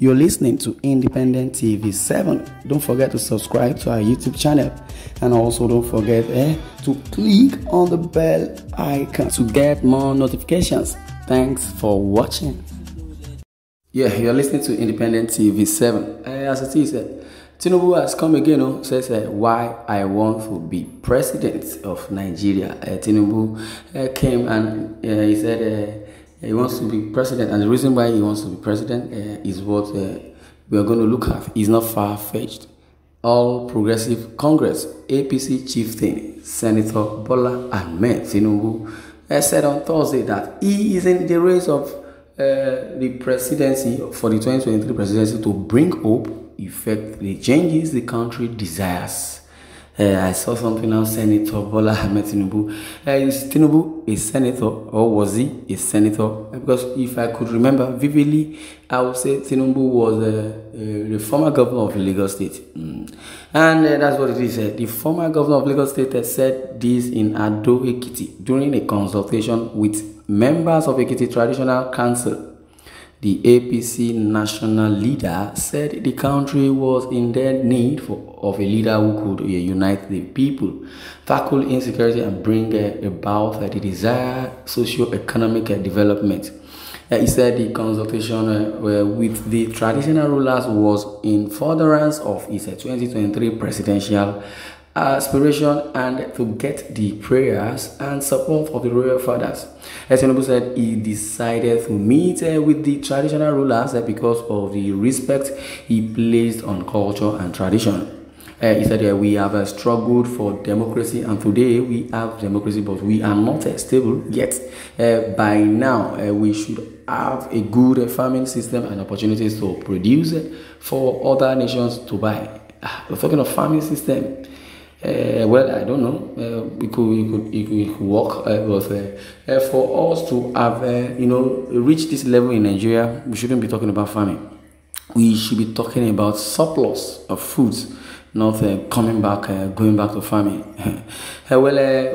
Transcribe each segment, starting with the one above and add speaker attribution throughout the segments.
Speaker 1: You're listening to Independent TV 7. Don't forget to subscribe to our YouTube channel, and also don't forget to click on the bell icon to get more notifications. Thanks for watching. Yeah, you're listening to Independent TV 7. As it is, Tinubu has come again, says why I want to be president of Nigeria. Tinubu came and he said he wants to be president, and the reason why he wants to be president is what we are going to look at. It's not far-fetched. All Progressive Congress, APC chieftain, Senator Bola Ahmed Tinubu said on Thursday that he is in the race of the presidency for the 2023 presidency to bring hope, effect the changes the country desires. I saw something now. Senator Bola Ahmed Tinubu. Is Tinubu a senator, or was he a senator? Because if I could remember vividly, I would say Tinubu was the former governor of Lagos State. And that's what it is. The former governor of Lagos State said this in Ado Ekiti during a consultation with members of Ekiti Traditional Council. The APC national leader said the country was in dead need of a leader who could unite the people, tackle insecurity, and bring about the desired socio-economic development. He said the consultation with the traditional rulers was in furtherance of his 2023 presidential aspiration and to get the prayers and support of the royal fathers. Tinubu said he decided to meet with the traditional rulers because of the respect he placed on culture and tradition. He said we have struggled for democracy, and today we have democracy, but we are not stable yet. By now, we should have a good farming system and opportunities to produce for other nations to buy. We're talking of farming system. Well, I don't know. It could work, but for us to have, reach this level in Nigeria, we shouldn't be talking about farming. We should be talking about surplus of foods, not going back to farming.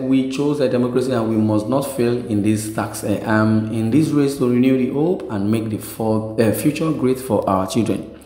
Speaker 1: We chose a democracy, and we must not fail in this task. In this race to renew the hope and make the future great for our children.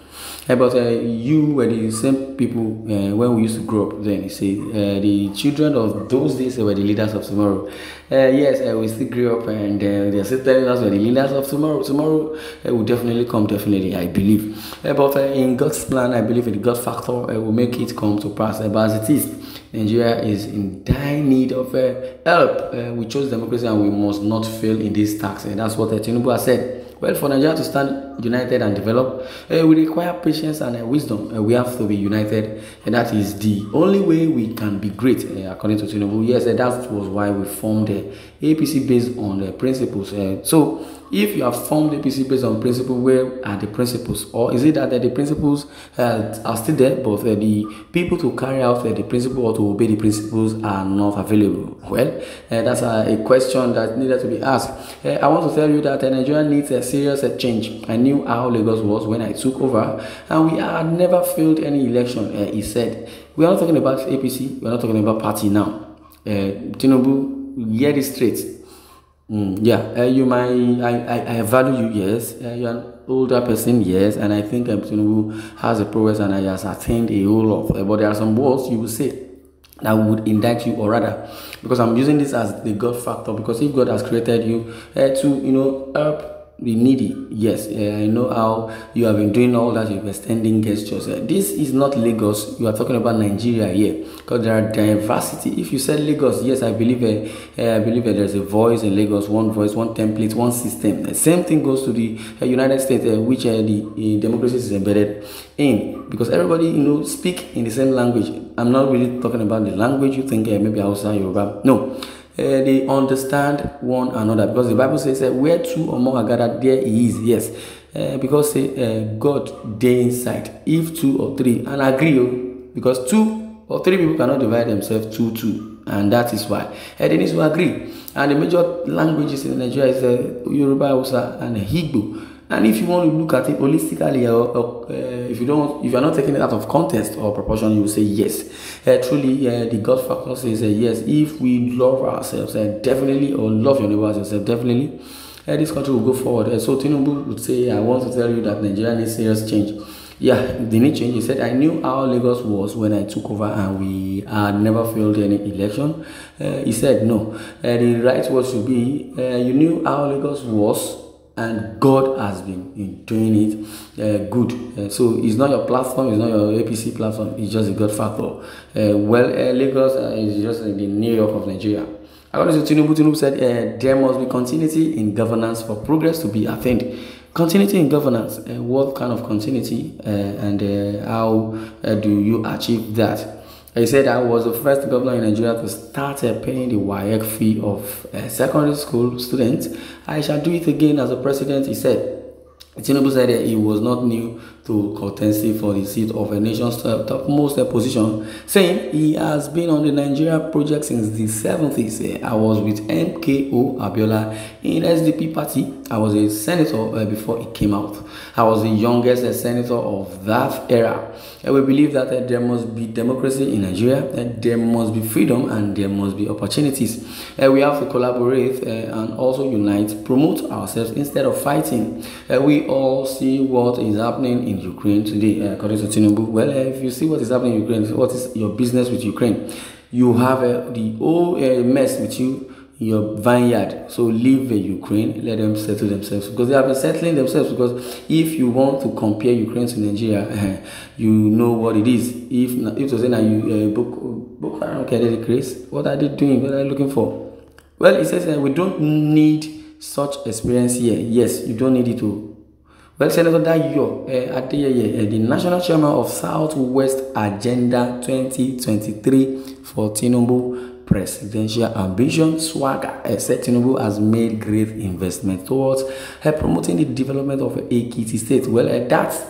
Speaker 1: But you were the same people when we used to grow up then. You see, the children of those days were the leaders of tomorrow. Yes, we still grew up, and they are still telling us we're the leaders of tomorrow. Tomorrow will definitely come, definitely, I believe. But in God's plan, I believe in the God factor will make it come to pass. But as it is, Nigeria is in dire need of help. We chose democracy, and we must not fail in this task. And that's what Tinubu has said. Well, for Nigeria to stand united and develop, we require patience and wisdom. We have to be united, and that is the only way we can be great, according to Tinubu. Yes, that was why we formed the APC based on the principles. So, if you have formed APC based on principles, where are the principles? Or is it that the principles are still there, but the people to carry out the principle or to obey the principles are not available? Well, that's a question that needed to be asked. I want to tell you that Nigeria needs a serious change. I knew how Lagos was when I took over, and we had never failed any election, he said. We are not talking about APC, we are not talking about party now. Tinubu, get it straight. You might, I value you, yes. You're an older person, yes, and I think Tinubu has a progress and he has attained a whole lot. But there are some words you will say that would indict you, or rather, because I'm using this as the God factor, because if God has created you to, help the needy, yes, I know how you have been doing all that. You're extending gestures. This is not Lagos. You are talking about Nigeria here, because there are diversity. If you said Lagos, yes, I believe there's a voice in Lagos, one voice, one template, one system. The same thing goes to the United States, which the democracy is embedded in, because everybody speak in the same language. I'm not really talking about the language you think maybe Hausa, Yoruba. No. They understand one another, because the Bible says where two or more are gathered, there he is. Yes, because God dey inside. If two or three, and agree, because two or three people cannot divide themselves two, and that is why they need to agree. And the major languages in Nigeria is Yoruba, Hausa, and Igbo. And if you want to look at it holistically, if you are not taking it out of context or proportion, you will say yes. Truly, the God factor says yes. If we love ourselves, definitely, or love your neighbor as yourself, definitely, this country will go forward. So Tinubu would say, I want to tell you that Nigeria needs serious change. Yeah, they need change. He said, I knew how Lagos was when I took over and we had never failed any election. He said, no. The right word should be, you knew how Lagos was and God has been doing it good. So it's not your platform, it's not your APC platform, it's just a God factor. Lagos is just the New York of Nigeria. According to Tinubu said there must be continuity in governance for progress to be attained. Continuity in governance, what kind of continuity and how do you achieve that? He said, I was the first governor in Nigeria to start paying the WAEC fee of secondary school students. I shall do it again as a president, he said. Tinubu said that he was not new to contention for the seat of a nation's topmost position, saying he has been on the Nigeria project since the 70s. I was with MKO Abiola in SDP party. I was a senator before it came out. I was the youngest senator of that era. We believe that there must be democracy in Nigeria, there must be freedom, and there must be opportunities. We have to collaborate and also unite, promote ourselves instead of fighting. We all see what is happening in Ukraine today, according to Tinubu. Well, if you see what is happening in Ukraine, what is your business with Ukraine? You have the whole mess with you, your vineyard. So leave Ukraine, let them settle themselves, because they have been settling themselves. Because if you want to compare Ukraine to Nigeria, you know what it is. If to say now you book around Grace, what are they doing? What are they looking for? Well, it says we don't need such experience here. Yes, you don't need it to. Well, Senator Dayo Adeyeye, the national chairman of Southwest Agenda 2023 for Tinubu presidential ambition swagger, said Tinubu has made great investment towards promoting the development of Ekiti State. Well, that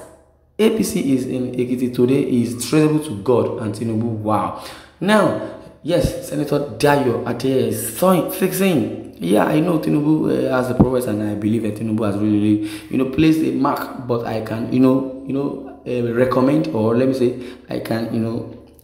Speaker 1: APC is in Ekiti today is traceable to God and Tinubu. Wow. Now, yes, Senator Dayo Adeyeye is saying, yeah, I know Tinubu has the progress, and I believe that Tinubu has really, placed a mark. But I can, recommend, or let me say, I can,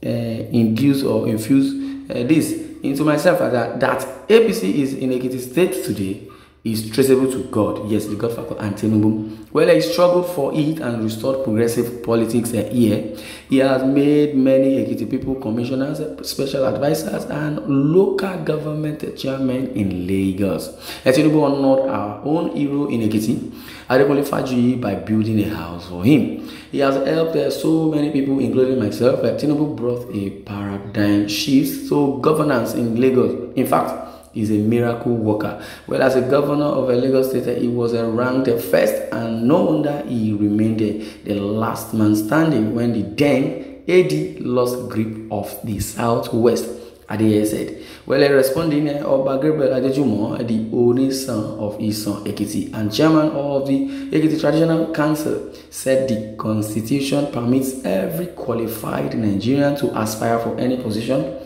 Speaker 1: induce or infuse this into myself that APC is in Ekiti State today is traceable to God. Yes, the God factor and Tinubu. Well, he struggled for it and restored progressive politics here. He has made many Ekiti people commissioners, special advisors, and local government chairmen in Lagos. Tinubu honored our own hero in Ekiti, Adekunle Fajuyi, by building a house for him. He has helped so many people, including myself. Tinubu brought a paradigm shift to governance in Lagos. In fact, is a miracle worker. Well, as a governor of a Lagos State, he was ranked first, and no wonder he remained the last man standing when the then AD lost grip of the Southwest, Adeyeye said. Well, responding, Oba Gabriel Adejumo, the only son of his son Ekiti and chairman of the Ekiti Traditional Council, said the constitution permits every qualified Nigerian to aspire for any position.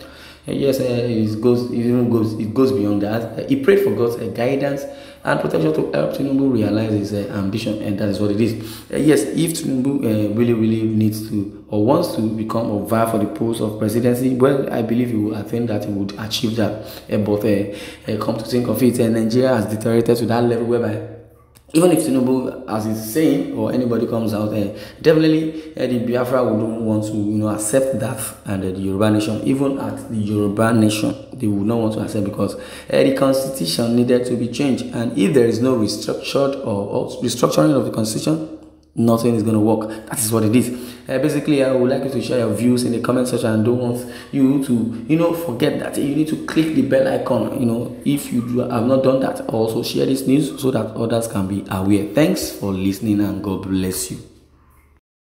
Speaker 1: Yes, it goes beyond that. He prayed for God's guidance and protection to help Tinubu realize his ambition, and that is what it is. Yes, if Tinubu really needs to or wants to become or vie for the post of presidency, well, I believe he will. I think that he would achieve that. But come to think of it, Nigeria has deteriorated to that level whereby, even if Tinubu, as he's saying, or anybody comes out, definitely the Biafra wouldn't want to, accept that, and the Yoruba nation, even at the Yoruba nation, they would not want to accept, because the constitution needed to be changed, and if there is no restructuring of the constitution, nothing is going to work. That is what it is. Basically, I would like you to share your views in the comment section, and don't want you to, forget that you need to click the bell icon, if you have not done that. Also, share this news so that others can be aware. Thanks for listening, and God bless you.